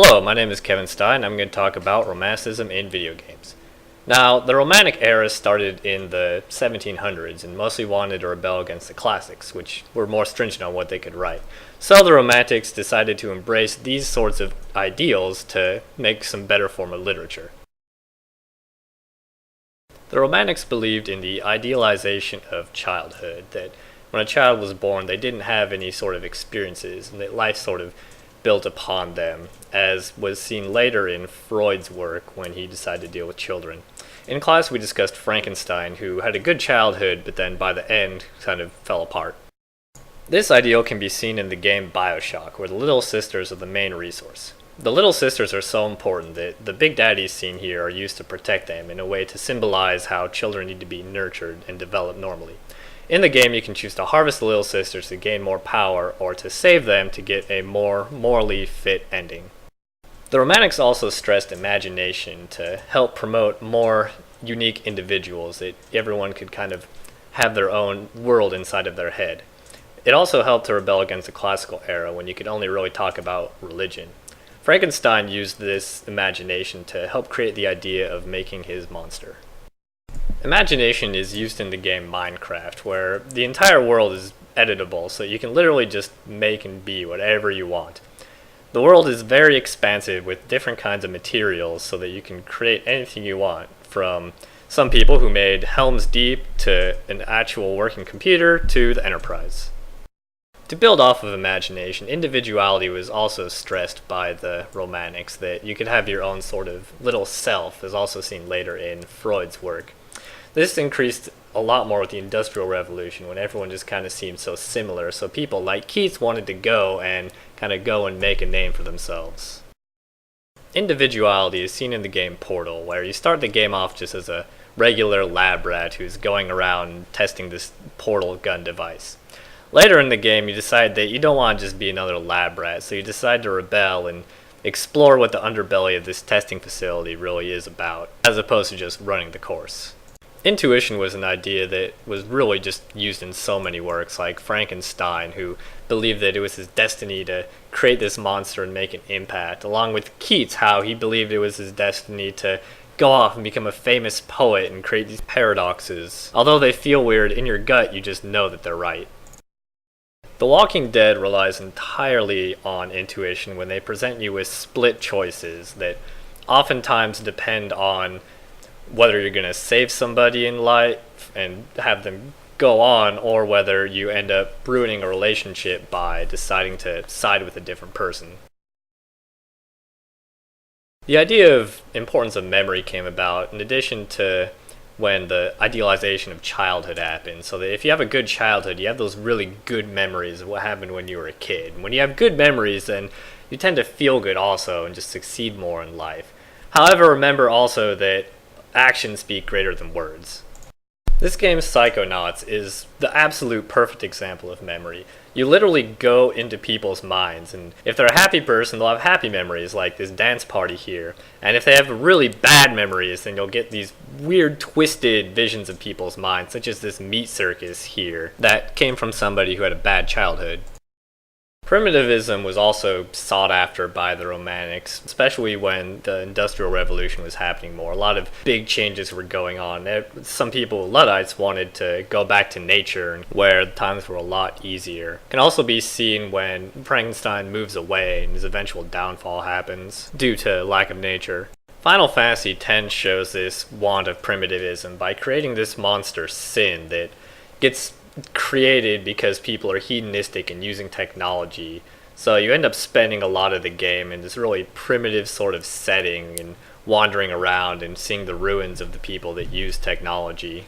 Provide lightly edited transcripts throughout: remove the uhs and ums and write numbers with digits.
Hello, my name is Kevin Stein. I'm going to talk about Romanticism in video games. Now, the Romantic era started in the 1700s and mostly wanted to rebel against the classics, which were more stringent on what they could write. So the Romantics decided to embrace these sorts of ideals to make some better form of literature. The Romantics believed in the idealization of childhood, that when a child was born, they didn't have any sort of experiences, and that life sort of built upon them, as was seen later in Freud's work when he decided to deal with children. In class, we discussed Frankenstein, who had a good childhood, but then by the end kind of fell apart. This ideal can be seen in the game BioShock, where the Little Sisters are the main resource. The Little Sisters are so important that the Big Daddies seen here are used to protect them in a way to symbolize how children need to be nurtured and develop normally. In the game, you can choose to harvest the Little Sisters to gain more power, or to save them to get a more morally fit ending. The Romantics also stressed imagination to help promote more unique individuals, that everyone could kind of have their own world inside of their head. It also helped to rebel against the classical era when you could only really talk about religion. Frankenstein used this imagination to help create the idea of making his monster. Imagination is used in the game Minecraft, where the entire world is editable, so you can literally just make and be whatever you want. The world is very expansive with different kinds of materials so that you can create anything you want, from some people who made Helm's Deep to an actual working computer to the Enterprise. To build off of imagination, individuality was also stressed by the Romantics, that you could have your own sort of little self, as also seen later in Freud's work. This increased a lot more with the Industrial Revolution, when everyone just kind of seemed so similar, so people like Keats wanted to go and make a name for themselves. Individuality is seen in the game Portal, where you start the game off just as a regular lab rat who's going around testing this portal gun device. Later in the game, you decide that you don't want to just be another lab rat, so you decide to rebel and explore what the underbelly of this testing facility really is about, as opposed to just running the course. Intuition was an idea that was really just used in so many works, like Frankenstein, who believed that it was his destiny to create this monster and make an impact, along with Keats, how he believed it was his destiny to go off and become a famous poet and create these paradoxes. Although they feel weird, in your gut you just know that they're right. The Walking Dead relies entirely on intuition when they present you with split choices that oftentimes depend on whether you're going to save somebody in life and have them go on, or whether you end up ruining a relationship by deciding to side with a different person. The idea of importance of memory came about in addition to when the idealization of childhood happened, so that if you have a good childhood, you have those really good memories of what happened when you were a kid. And when you have good memories, then you tend to feel good also and just succeed more in life. However, remember also that actions speak greater than words. This game's Psychonauts is the absolute perfect example of memory. You literally go into people's minds, and if they're a happy person, they'll have happy memories like this dance party here. And if they have really bad memories, then you'll get these weird twisted visions of people's minds, such as this meat circus here that came from somebody who had a bad childhood. Primitivism was also sought after by the Romantics, especially when the Industrial Revolution was happening more. A lot of big changes were going on. Some people, Luddites, wanted to go back to nature, where times were a lot easier. It can also be seen when Frankenstein moves away and his eventual downfall happens due to lack of nature. Final Fantasy X shows this want of primitivism by creating this monster, Sin, that gets created because people are hedonistic and using technology. So you end up spending a lot of the game in this really primitive sort of setting and wandering around and seeing the ruins of the people that use technology.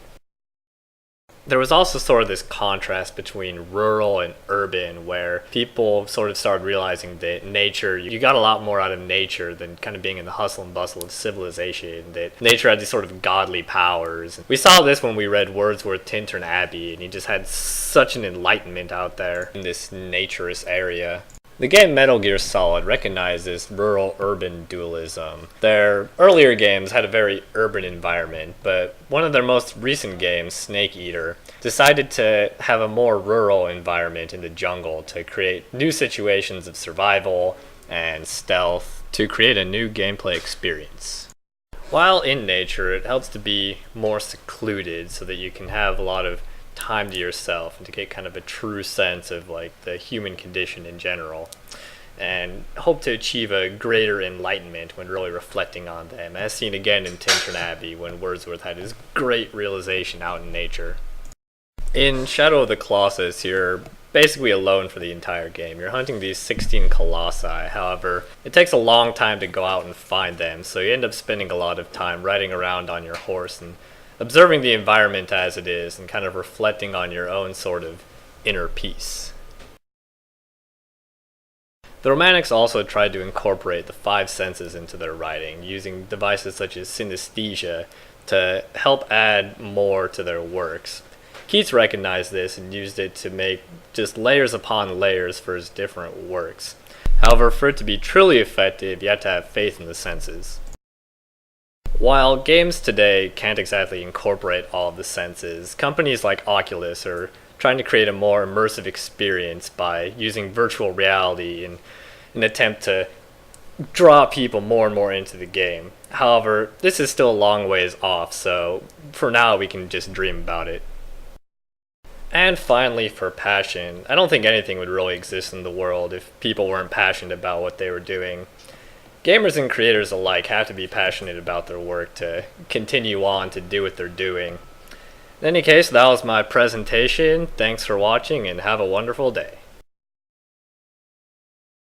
There was also sort of this contrast between rural and urban, where people sort of started realizing that nature, you got a lot more out of nature than kind of being in the hustle and bustle of civilization, that nature had these sort of godly powers. We saw this when we read Wordsworth Tintern Abbey, and he just had such an enlightenment out there in this naturist area. The game Metal Gear Solid recognized this rural-urban dualism. Their earlier games had a very urban environment, but one of their most recent games, Snake Eater, decided to have a more rural environment in the jungle to create new situations of survival and stealth to create a new gameplay experience. While in nature, it helps to be more secluded so that you can have a lot of time to yourself and to get kind of a true sense of like the human condition in general, and hope to achieve a greater enlightenment when really reflecting on them, as seen again in Tintern Abbey when Wordsworth had his great realization out in nature. In Shadow of the Colossus, you're basically alone for the entire game. You're hunting these 16 colossi. However, it takes a long time to go out and find them, so you end up spending a lot of time riding around on your horse and observing the environment as it is and kind of reflecting on your own sort of inner peace. The Romantics also tried to incorporate the five senses into their writing, using devices such as synesthesia to help add more to their works. Keats recognized this and used it to make just layers upon layers for his different works. However, for it to be truly effective, you have to have faith in the senses. While games today can't exactly incorporate all of the senses, companies like Oculus are trying to create a more immersive experience by using virtual reality in an attempt to draw people more and more into the game. However, this is still a long ways off, so for now we can just dream about it. And finally, for passion, I don't think anything would really exist in the world if people weren't passionate about what they were doing. Gamers and creators alike have to be passionate about their work to continue on to do what they're doing. In any case, that was my presentation. Thanks for watching and have a wonderful day.